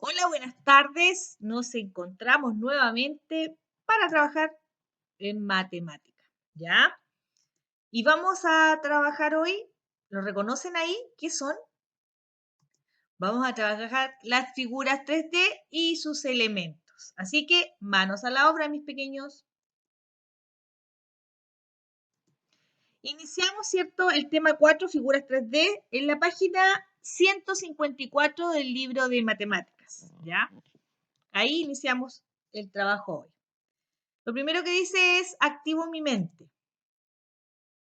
Hola, buenas tardes. Nos encontramos nuevamente para trabajar en matemática, ¿ya? Y vamos a trabajar hoy, ¿lo reconocen ahí? ¿Qué son? Vamos a trabajar las figuras 3D y sus elementos. Así que manos a la obra, mis pequeños. Iniciamos, ¿cierto? El tema 4, figuras 3D, en la página 154 del libro de matemáticas, ¿ya? Ahí iniciamos el trabajo hoy. Lo primero que dice es activo mi mente.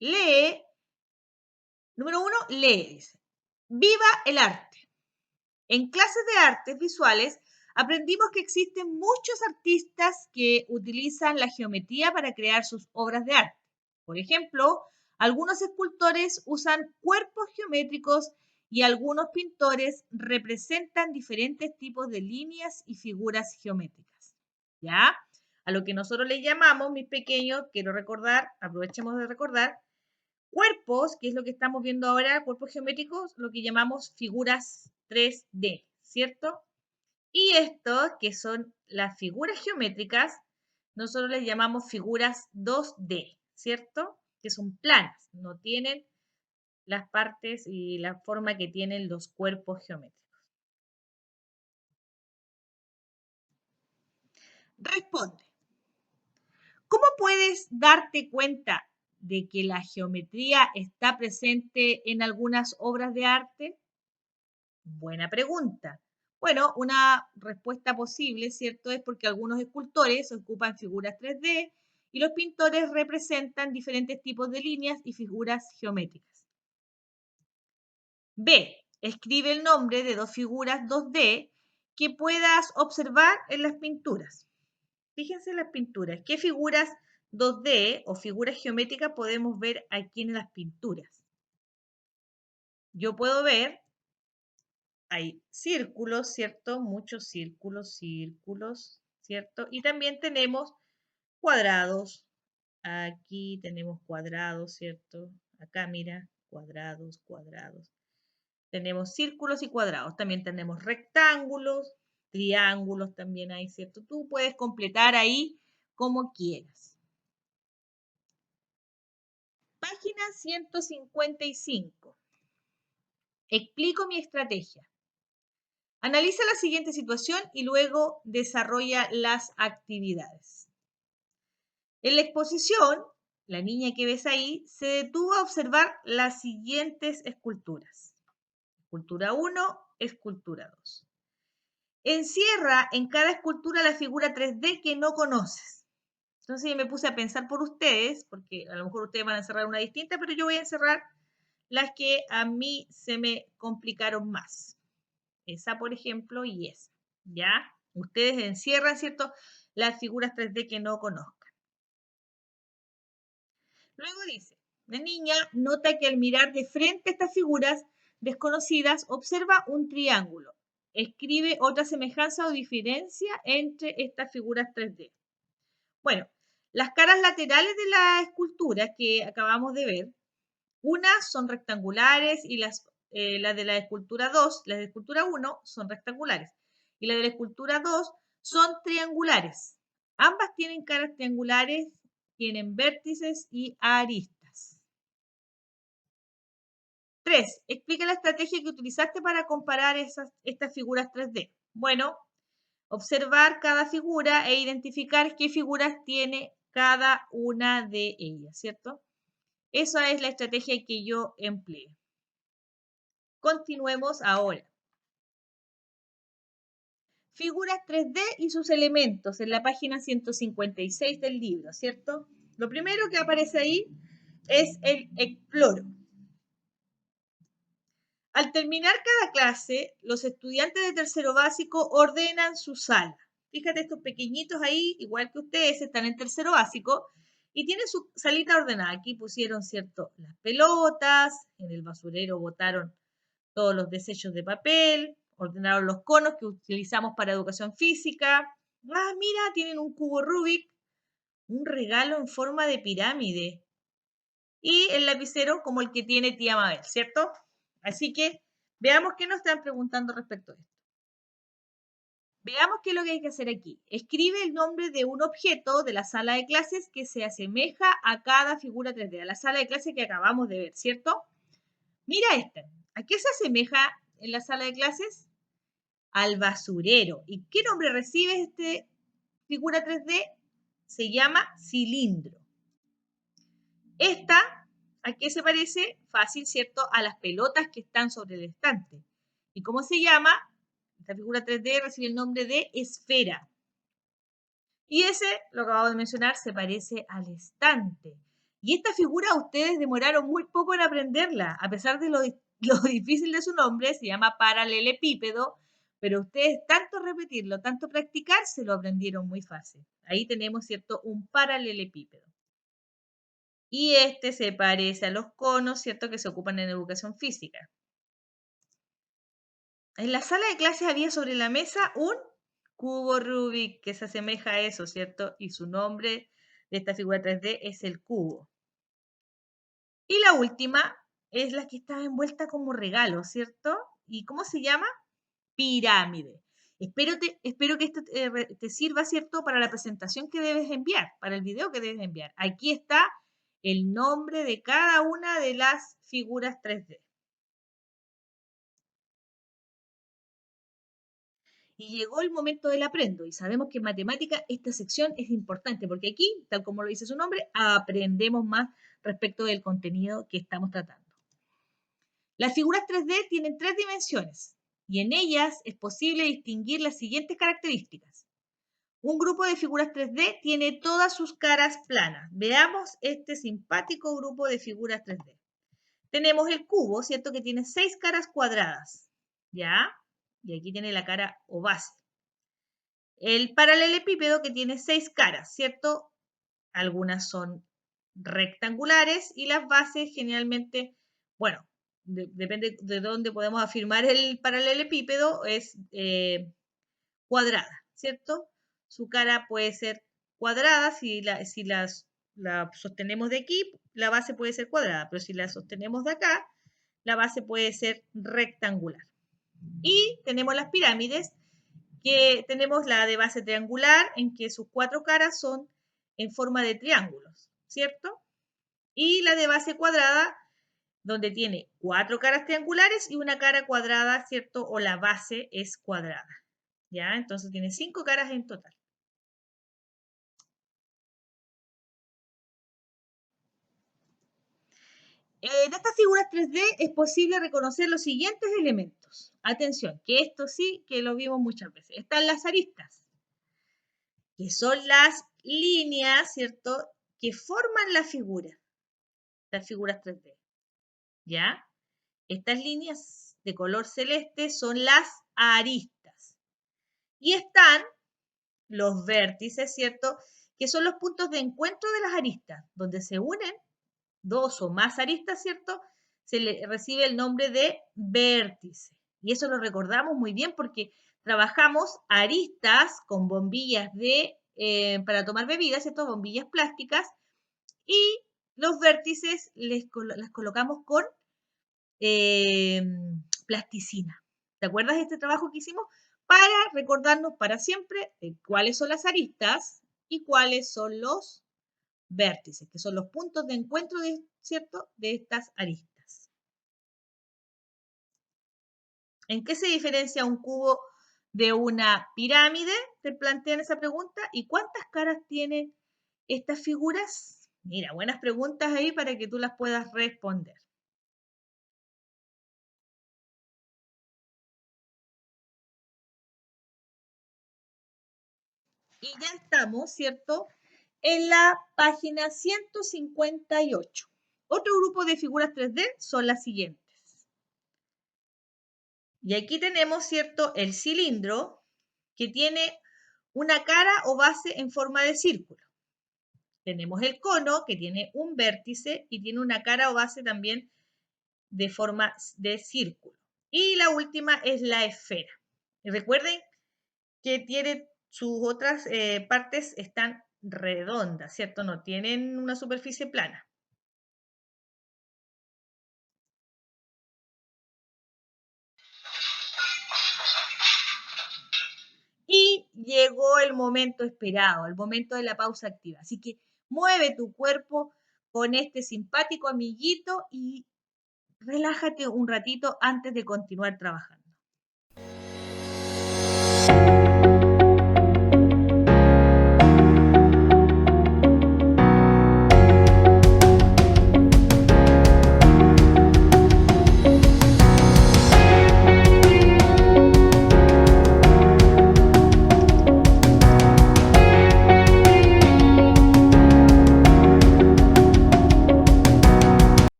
Lee, número uno, lee. Dice, viva el arte. En clases de artes visuales aprendimos que existen muchos artistas que utilizan la geometría para crear sus obras de arte. Por ejemplo, algunos escultores usan cuerpos geométricos y algunos pintores representan diferentes tipos de líneas y figuras geométricas. ¿Ya? A lo que nosotros le llamamos, mis pequeños, quiero recordar, aprovechemos de recordar, cuerpos, que es lo que estamos viendo ahora, cuerpos geométricos, lo que llamamos figuras 3D, ¿cierto? Y estos, que son las figuras geométricas, nosotros les llamamos figuras 2D, ¿cierto? Que son planas, no tienen las partes y la forma que tienen los cuerpos geométricos. Responde. ¿Cómo puedes darte cuenta de que la geometría está presente en algunas obras de arte? Buena pregunta. Bueno, una respuesta posible, ¿cierto? Es porque algunos escultores ocupan figuras 3D y los pintores representan diferentes tipos de líneas y figuras geométricas. B. Escribe el nombre de dos figuras 2D que puedas observar en las pinturas. Fíjense en las pinturas. ¿Qué figuras 2D o figuras geométricas podemos ver aquí en las pinturas? Yo puedo ver, hay círculos, ¿cierto? Muchos círculos, ¿cierto? Y también tenemos cuadrados. Aquí tenemos cuadrados, ¿cierto? Acá mira, cuadrados, cuadrados. Tenemos círculos y cuadrados. También tenemos rectángulos, triángulos también hay, ¿cierto? Tú puedes completar ahí como quieras. Página 155. Explico mi estrategia. Analiza la siguiente situación y luego desarrolla las actividades. En la exposición, la niña que ves ahí se detuvo a observar las siguientes esculturas. Escultura 1, escultura 2. Encierra en cada escultura la figura 3D que no conoces. Entonces yo me puse a pensar por ustedes, porque a lo mejor ustedes van a encerrar una distinta, pero yo voy a encerrar las que a mí se me complicaron más. Esa, por ejemplo, y esa. ¿Ya? Ustedes encierran, ¿cierto? Las figuras 3D que no conozcan. Luego dice, la niña nota que al mirar de frente estas figuras desconocidas observa un triángulo. Escribe otra semejanza o diferencia entre estas figuras 3D. Bueno, las caras laterales de la escultura que acabamos de ver, unas son rectangulares y las de la escultura 2, las de la escultura 1 son rectangulares y las de la escultura 2 son triangulares. Ambas tienen caras triangulares, tienen vértices y aristas. 3. Explica la estrategia que utilizaste para comparar estas figuras 3D. Bueno, observar cada figura e identificar qué figuras tiene cada una de ellas, ¿cierto? Esa es la estrategia que yo empleé. Continuemos ahora. Figuras 3D y sus elementos en la página 156 del libro, ¿cierto? Lo primero que aparece ahí es el exploro. Al terminar cada clase, los estudiantes de tercero básico ordenan su sala. Fíjate, estos pequeñitos ahí, igual que ustedes, están en tercero básico y tienen su salita ordenada. Aquí pusieron, ¿cierto?, las pelotas, en el basurero botaron todos los desechos de papel, ordenaron los conos que utilizamos para educación física. Ah, mira, tienen un cubo Rubik, un regalo en forma de pirámide y el lapicero como el que tiene tía Mabel, ¿cierto? Así que veamos qué nos están preguntando respecto a esto. Veamos qué es lo que hay que hacer aquí. Escribe el nombre de un objeto de la sala de clases que se asemeja a cada figura 3D, a la sala de clases que acabamos de ver, ¿cierto? Mira esta. ¿A qué se asemeja en la sala de clases? Al basurero. ¿Y qué nombre recibe esta figura 3D? Se llama cilindro. Esta, ¿a qué se parece? Fácil, ¿cierto? A las pelotas que están sobre el estante. ¿Y cómo se llama? Esta figura 3D recibe el nombre de esfera. Y ese, lo acabo de mencionar, se parece al estante. Y esta figura ustedes demoraron muy poco en aprenderla, a pesar de lo difícil de su nombre, se llama paralelepípedo, pero ustedes tanto repetirlo, tanto practicar, se lo aprendieron muy fácil. Ahí tenemos, ¿cierto?, un paralelepípedo. Y este se parece a los conos, ¿cierto?, que se ocupan en educación física. En la sala de clases había sobre la mesa un cubo Rubik que se asemeja a eso, ¿cierto? Y su nombre de esta figura 3D es el cubo. Y la última es la que está envuelta como regalo, ¿cierto? ¿Y cómo se llama? Pirámide. Espero que esto te sirva, ¿cierto? Para la presentación que debes enviar, para el video que debes enviar. Aquí está el nombre de cada una de las figuras 3D. Y llegó el momento del aprendo. Y sabemos que en matemática esta sección es importante porque aquí, tal como lo dice su nombre, aprendemos más respecto del contenido que estamos tratando. Las figuras 3D tienen 3 dimensiones y en ellas es posible distinguir las siguientes características. Un grupo de figuras 3D tiene todas sus caras planas. Veamos este simpático grupo de figuras 3D. Tenemos el cubo, ¿cierto? Que tiene 6 caras cuadradas, ¿ya? Y aquí tiene la cara o base. El paralelepípedo que tiene 6 caras, ¿cierto? Algunas son rectangulares y las bases generalmente, bueno, depende de dónde podemos afirmar el paralelepípedo, es cuadrada, ¿cierto? Su cara puede ser cuadrada si la sostenemos de aquí, la base puede ser cuadrada, pero si la sostenemos de acá, la base puede ser rectangular. Y tenemos las pirámides, que tenemos la de base triangular, en que sus 4 caras son en forma de triángulos, ¿cierto? Y la de base cuadrada, donde tiene 4 caras triangulares y una cara cuadrada, ¿cierto? O la base es cuadrada, ¿ya? Entonces tiene 5 caras en total. En estas figuras 3D es posible reconocer los siguientes elementos. Atención, que esto sí que lo vimos muchas veces. Están las aristas, que son las líneas, ¿cierto?, que forman la figura, las figuras 3D, ¿ya? Estas líneas de color celeste son las aristas. Y están los vértices, ¿cierto?, que son los puntos de encuentro de las aristas, donde se unen 2 o más aristas, ¿cierto? Se le recibe el nombre de vértice. Y eso lo recordamos muy bien porque trabajamos aristas con bombillas para tomar bebidas, ¿cierto? Bombillas plásticas. Y los vértices las colocamos con eh, plasticina. ¿Te acuerdas de este trabajo que hicimos? Para recordarnos para siempre cuáles son las aristas y cuáles son los vértices, que son los puntos de encuentro, ¿cierto?, de estas aristas. ¿En qué se diferencia un cubo de una pirámide? Te plantean esa pregunta. ¿Y cuántas caras tienen estas figuras? Mira, buenas preguntas ahí para que tú las puedas responder. Y ya estamos, ¿cierto?, en la página 158. Otro grupo de figuras 3D son las siguientes. Y aquí tenemos, ¿cierto?, el cilindro que tiene una cara o base en forma de círculo. Tenemos el cono que tiene un vértice y tiene una cara o base también de forma de círculo. Y la última es la esfera. Y recuerden que tiene sus otras partes están redondas, ¿cierto? No tienen una superficie plana. Y llegó el momento esperado, el momento de la pausa activa. Así que mueve tu cuerpo con este simpático amiguito y relájate un ratito antes de continuar trabajando.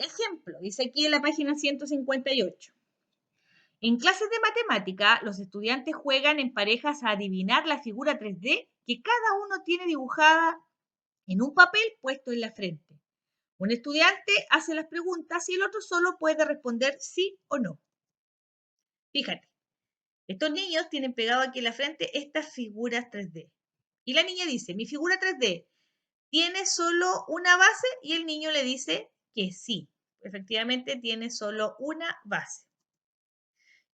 Ejemplo, dice aquí en la página 158. En clases de matemática, los estudiantes juegan en parejas a adivinar la figura 3D que cada uno tiene dibujada en un papel puesto en la frente. Un estudiante hace las preguntas y el otro solo puede responder sí o no. Fíjate, estos niños tienen pegado aquí en la frente estas figuras 3D. Y la niña dice, mi figura 3D tiene solo una base, y el niño le dice que sí, efectivamente tiene solo una base.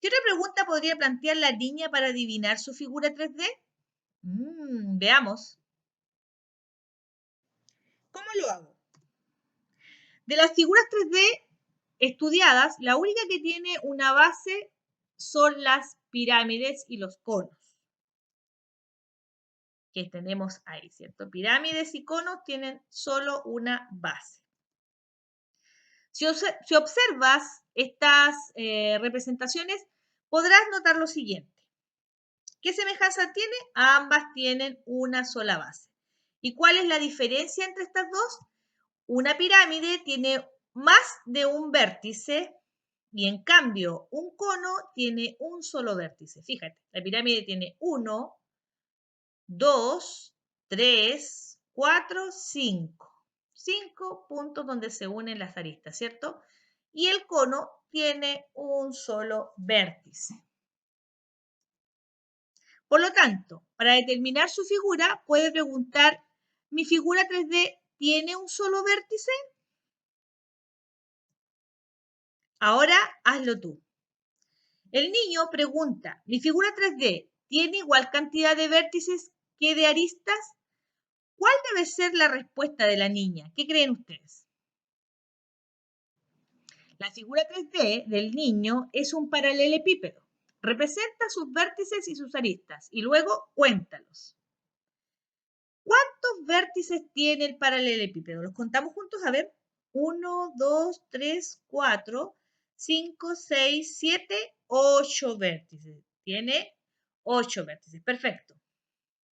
¿Qué otra pregunta podría plantear la niña para adivinar su figura 3D? Veamos. ¿Cómo lo hago? De las figuras 3D estudiadas, la única que tiene una base son las pirámides y los conos que tenemos ahí, ¿cierto? Pirámides y conos tienen solo una base. Si observas estas representaciones, podrás notar lo siguiente. ¿Qué semejanza tiene? Ambas tienen una sola base. ¿Y cuál es la diferencia entre estas dos? Una pirámide tiene más de un vértice y en cambio un cono tiene un solo vértice. Fíjate, la pirámide tiene 1, 2, 3, 4, 5. 5 puntos donde se unen las aristas, ¿cierto? Y el cono tiene un solo vértice. Por lo tanto, para determinar su figura, puede preguntar, ¿mi figura 3D tiene un solo vértice? Ahora hazlo tú. El niño pregunta, ¿mi figura 3D tiene igual cantidad de vértices que de aristas? ¿Cuál debe ser la respuesta de la niña? ¿Qué creen ustedes? La figura 3D del niño es un paralelepípedo. Representa sus vértices y sus aristas y luego cuéntalos. ¿Cuántos vértices tiene el paralelepípedo? ¿Los contamos juntos? A ver. 1, 2, 3, 4, 5, 6, 7, 8 vértices. Tiene 8 vértices. Perfecto.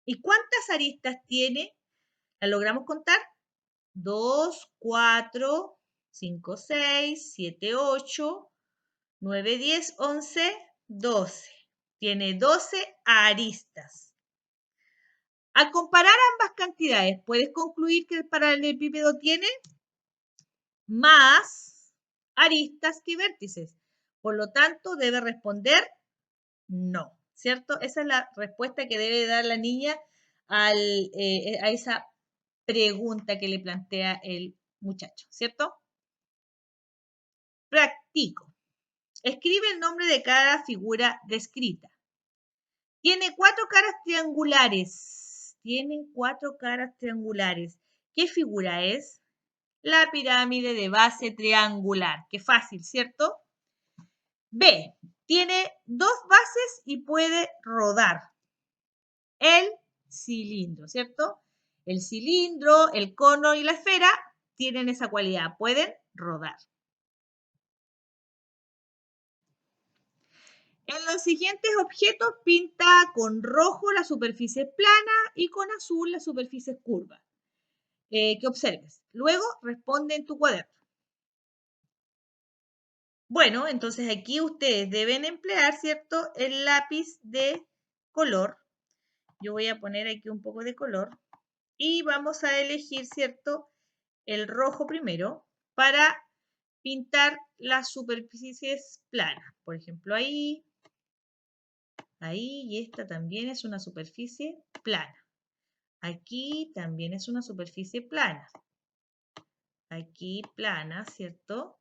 ¿Y cuántas aristas tiene? ¿La logramos contar? 2, 4, 5, 6, 7, 8, 9, 10, 11, 12. Tiene 12 aristas. Al comparar ambas cantidades, ¿puedes concluir que el paralelepípedo tiene más aristas que vértices? Por lo tanto, debe responder no, ¿cierto? Esa es la respuesta que debe dar la niña a esa pregunta que le plantea el muchacho, ¿cierto? Practico. Escribe el nombre de cada figura descrita. Tiene 4 caras triangulares. Tienen 4 caras triangulares. ¿Qué figura es? La pirámide de base triangular. Qué fácil, ¿cierto? B. Tiene 2 bases y puede rodar. El cilindro, ¿cierto? El cilindro, el cono y la esfera tienen esa cualidad. Pueden rodar. En los siguientes objetos pinta con rojo la superficie plana y con azul la superficie curva. Que observes. Luego responde en tu cuaderno. Bueno, entonces aquí ustedes deben emplear, ¿cierto? El lápiz de color. Yo voy a poner aquí un poco de color y vamos a elegir, ¿cierto? El rojo primero para pintar las superficies planas. Por ejemplo, ahí, y esta también es una superficie plana. Aquí también es una superficie plana. Aquí plana, ¿cierto?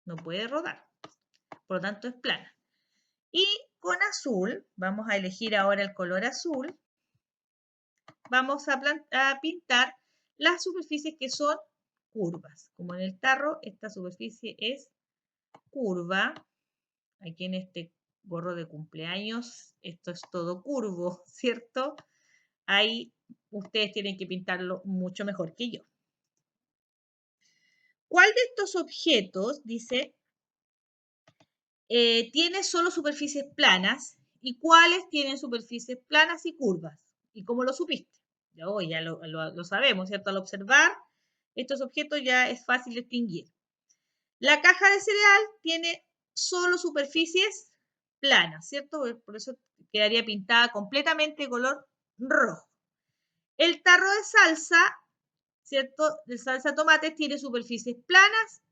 No puede rodar. por lo tanto es plana. Y con azul, vamos a elegir ahora el color azul, vamos a pintar las superficies que son curvas. Como en el tarro, esta superficie es curva. Aquí en este gorro de cumpleaños, esto es todo curvo, ¿cierto? Ahí ustedes tienen que pintarlo mucho mejor que yo. ¿Cuál de estos objetos, dice, tiene solo superficies planas y cuáles tienen superficies planas y curvas? ¿Y cómo lo supiste? Ya lo sabemos, ¿cierto? Al observar estos objetos ya es fácil distinguir. La caja de cereal tiene solo superficies planas, ¿cierto? Por eso quedaría pintada completamente de color rojo. El tarro de salsa, ¿cierto? De salsa de tomate tiene superficies planas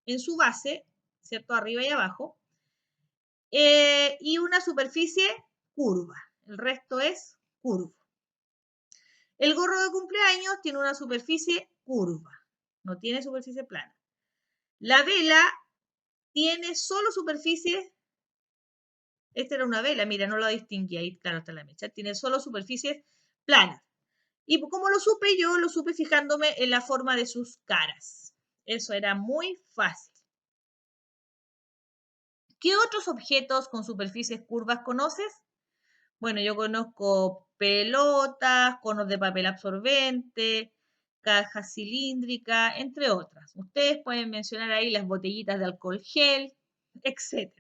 en su base, ¿cierto? Arriba y abajo. Y una superficie curva. El resto es curvo. El gorro de cumpleaños tiene una superficie curva. No tiene superficie plana. La vela tiene solo superficie. Esta era una vela, mira, no la distinguí. Ahí, claro, está la mecha. Tiene solo superficies planas. Y como lo supe yo, lo supe fijándome en la forma de sus caras. Eso era muy fácil. ¿Qué otros objetos con superficies curvas conoces? Bueno, yo conozco pelotas, conos de papel absorbente, cajas cilíndricas, entre otras. Ustedes pueden mencionar ahí las botellitas de alcohol gel, etc.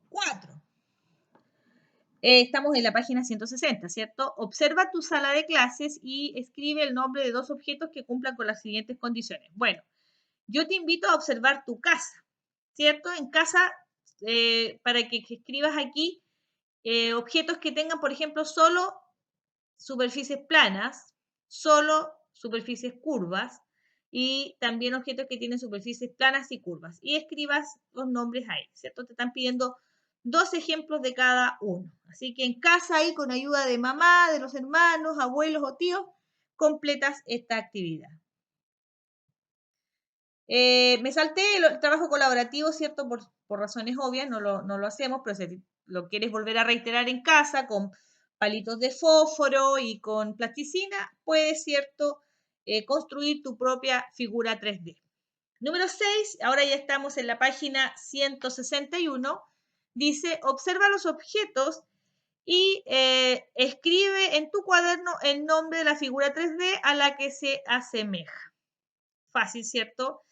Cuatro. Estamos en la página 160, ¿cierto? Observa tu sala de clases y escribe el nombre de dos objetos que cumplan con las siguientes condiciones. Bueno, yo te invito a observar tu casa, ¿cierto? En casa, para que escribas aquí objetos que tengan, por ejemplo, solo superficies planas, solo superficies curvas y también objetos que tienen superficies planas y curvas. Y escribas los nombres ahí, ¿cierto? Te están pidiendo dos ejemplos de cada uno. Así que en casa ahí, con ayuda de mamá, de los hermanos, abuelos o tíos, completas esta actividad. Me salté el trabajo colaborativo, ¿cierto? Por razones obvias, no lo hacemos, pero si lo quieres volver a reiterar en casa con palitos de fósforo y con plasticina, puedes, ¿cierto? Construir tu propia figura 3D. Número 6, ahora ya estamos en la página 161, dice, observa los objetos y escribe en tu cuaderno el nombre de la figura 3D a la que se asemeja. Fácil, ¿cierto?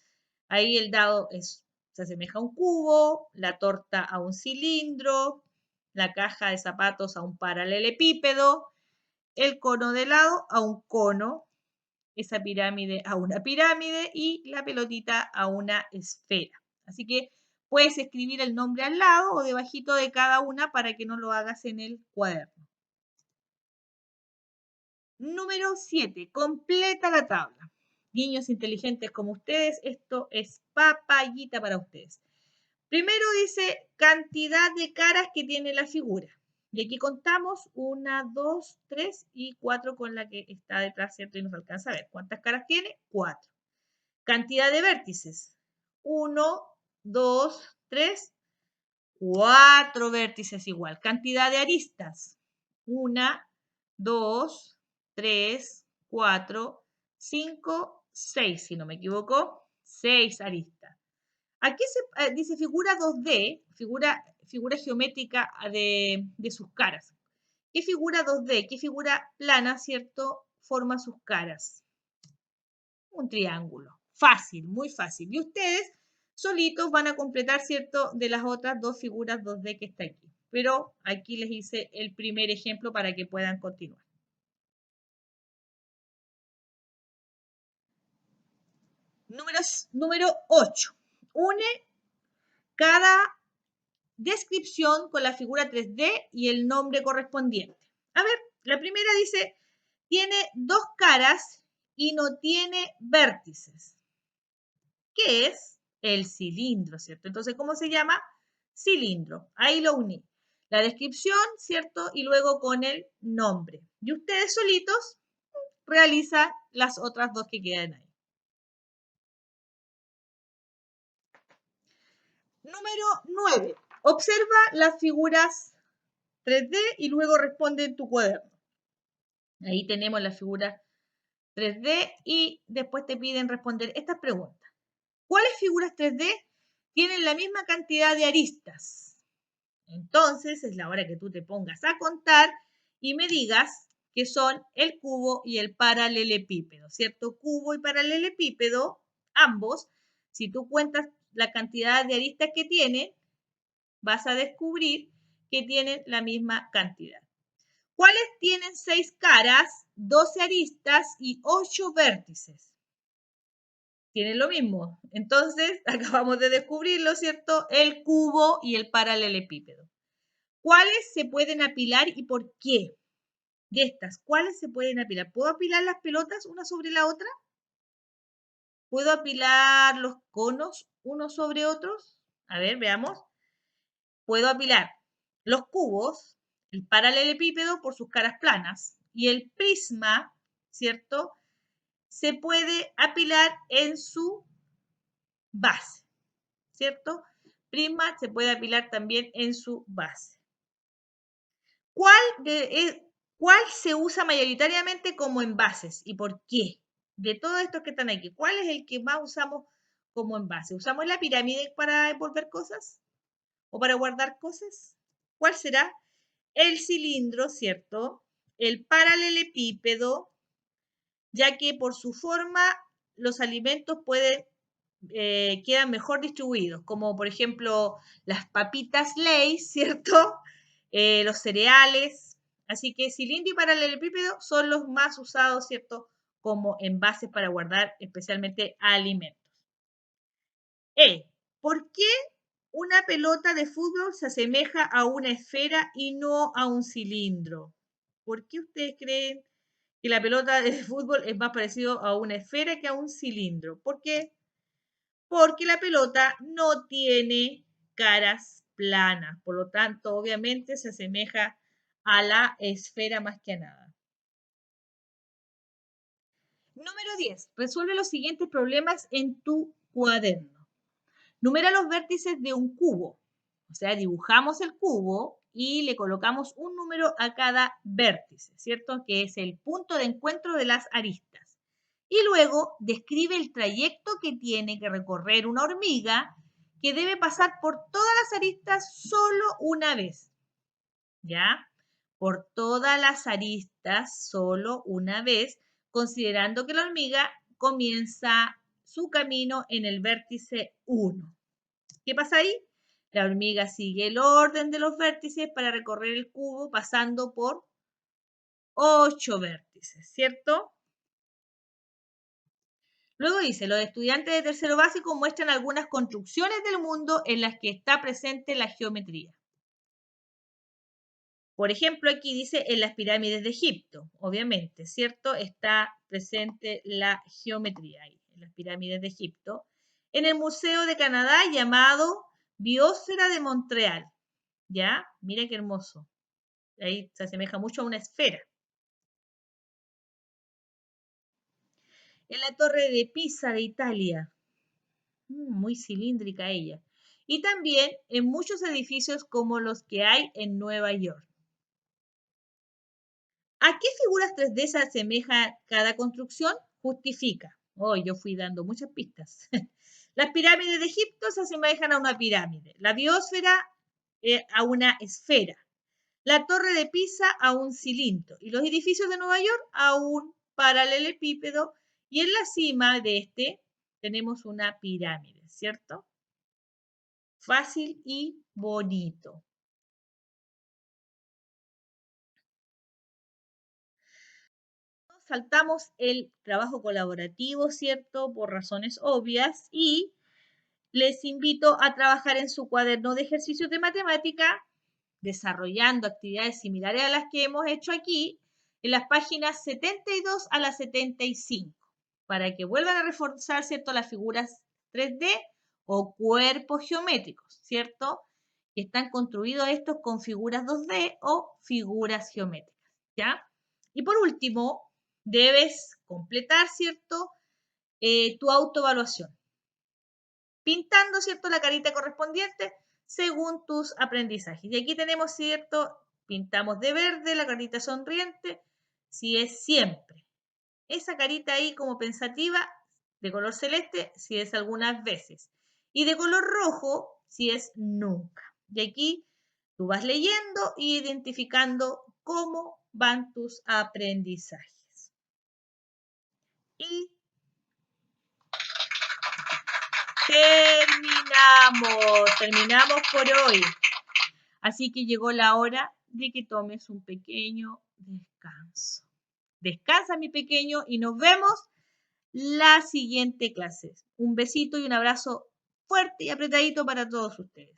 Ahí el dado se asemeja a un cubo, la torta a un cilindro, la caja de zapatos a un paralelepípedo, el cono de helado a un cono, esa pirámide a una pirámide y la pelotita a una esfera. Así que puedes escribir el nombre al lado o debajito de cada una para que no lo hagas en el cuaderno. Número 7. Completa la tabla. Niños inteligentes como ustedes, esto es papayita para ustedes. Primero dice cantidad de caras que tiene la figura. Y aquí contamos 1, 2, 3 y 4 con la que está detrás, ¿cierto? Y nos alcanza a ver. ¿Cuántas caras tiene? 4. Cantidad de vértices. 1, 2, 3, 4 vértices igual. Cantidad de aristas. 1, 2, 3, 4, 5, 6, si no me equivoco. 6 aristas. Aquí se dice figura 2D, figura geométrica de sus caras. ¿Qué figura 2D? ¿Qué figura plana, cierto, forma sus caras? Un triángulo. Fácil, muy fácil. Y ustedes solitos van a completar, cierto, de las otras dos figuras 2D que está aquí. Pero aquí les hice el primer ejemplo para que puedan continuar. Número 8. Une cada descripción con la figura 3D y el nombre correspondiente. A ver, la primera dice, tiene dos caras y no tiene vértices. ¿Qué es? El cilindro, ¿cierto? Entonces, ¿cómo se llama? Cilindro. Ahí lo uní. La descripción, ¿cierto? Y luego con el nombre. Y ustedes solitos realiza las otras dos que quedan ahí. Número 9. Observa las figuras 3D y luego responde en tu cuaderno. Ahí tenemos la figura 3D y después te piden responder estas preguntas. ¿Cuáles figuras 3D tienen la misma cantidad de aristas? Entonces es la hora que tú te pongas a contar y me digas que son el cubo y el paralelepípedo, ¿cierto? Cubo y paralelepípedo, ambos, si tú cuentas la cantidad de aristas que tienen, vas a descubrir que tienen la misma cantidad. ¿Cuáles tienen 6 caras, 12 aristas y 8 vértices? Tienen lo mismo. Entonces, acabamos de descubrirlo, ¿cierto? El cubo y el paralelepípedo. ¿Cuáles se pueden apilar y por qué? De estas, ¿cuáles se pueden apilar? ¿Puedo apilar las pelotas una sobre la otra? ¿Puedo apilar los conos unos sobre otros? A ver, veamos. Puedo apilar los cubos, el paralelepípedo por sus caras planas y el prisma, ¿cierto? Se puede apilar en su base, ¿cierto? Prisma se puede apilar también en su base. ¿Cuál se usa mayoritariamente como envases y por qué? De todos estos que están aquí, ¿cuál es el que más usamos como envase? ¿Usamos la pirámide para envolver cosas o para guardar cosas? ¿Cuál será? El cilindro, ¿cierto? El paralelepípedo, ya que por su forma los alimentos quedan mejor distribuidos, como por ejemplo las papitas Lay's, ¿cierto? Los cereales. Así que cilindro y paralelepípedo son los más usados, ¿cierto? Como envases para guardar especialmente alimentos. ¿Por qué una pelota de fútbol se asemeja a una esfera y no a un cilindro? ¿Por qué ustedes creen que la pelota de fútbol es más parecido a una esfera que a un cilindro? ¿Por qué? Porque la pelota no tiene caras planas, por lo tanto, obviamente se asemeja a la esfera más que a nada. Número 10. Resuelve los siguientes problemas en tu cuaderno. Numera los vértices de un cubo. O sea, dibujamos el cubo y le colocamos un número a cada vértice, ¿cierto? Que es el punto de encuentro de las aristas. Y luego describe el trayecto que tiene que recorrer una hormiga que debe pasar por todas las aristas solo una vez. ¿Ya? Por todas las aristas solo una vez, considerando que la hormiga comienza su camino en el vértice 1. ¿Qué pasa ahí? La hormiga sigue el orden de los vértices para recorrer el cubo pasando por 8 vértices, ¿cierto? Luego dice, los estudiantes de tercero básico muestran algunas construcciones del mundo en las que está presente la geometría. Por ejemplo, aquí dice en las pirámides de Egipto, obviamente, ¿cierto? Está presente la geometría ahí, en las pirámides de Egipto. En el Museo de Canadá llamado Biosfera de Montreal, ¿ya? Mira qué hermoso. Ahí se asemeja mucho a una esfera. En la Torre de Pisa de Italia, muy cilíndrica ella. Y también en muchos edificios como los que hay en Nueva York. ¿A qué figuras 3D se asemeja cada construcción? Justifica. Oh, yo fui dando muchas pistas. Las pirámides de Egipto se asemejan a una pirámide. La biosfera a una esfera. La torre de Pisa a un cilindro. Y los edificios de Nueva York a un paralelepípedo. Y en la cima de este tenemos una pirámide, ¿cierto? Fácil y bonito. Saltamos el trabajo colaborativo, ¿cierto? Por razones obvias y les invito a trabajar en su cuaderno de ejercicios de matemática, desarrollando actividades similares a las que hemos hecho aquí, en las páginas 72 a las 75, para que vuelvan a reforzar, ¿cierto? Las figuras 3D o cuerpos geométricos, ¿cierto? Que están construidos estos con figuras 2D o figuras geométricas, ¿ya? Y por último, debes completar, ¿cierto? Tu autoevaluación, pintando, ¿cierto?, la carita correspondiente según tus aprendizajes. Y aquí tenemos, ¿cierto? Pintamos de verde la carita sonriente, si es siempre. Esa carita ahí como pensativa, de color celeste, si es algunas veces. Y de color rojo, si es nunca. Y aquí tú vas leyendo e identificando cómo van tus aprendizajes. Y terminamos por hoy. Así que llegó la hora de que tomes un pequeño descanso. Descansa, mi pequeño, y nos vemos la siguiente clase. Un besito y un abrazo fuerte y apretadito para todos ustedes.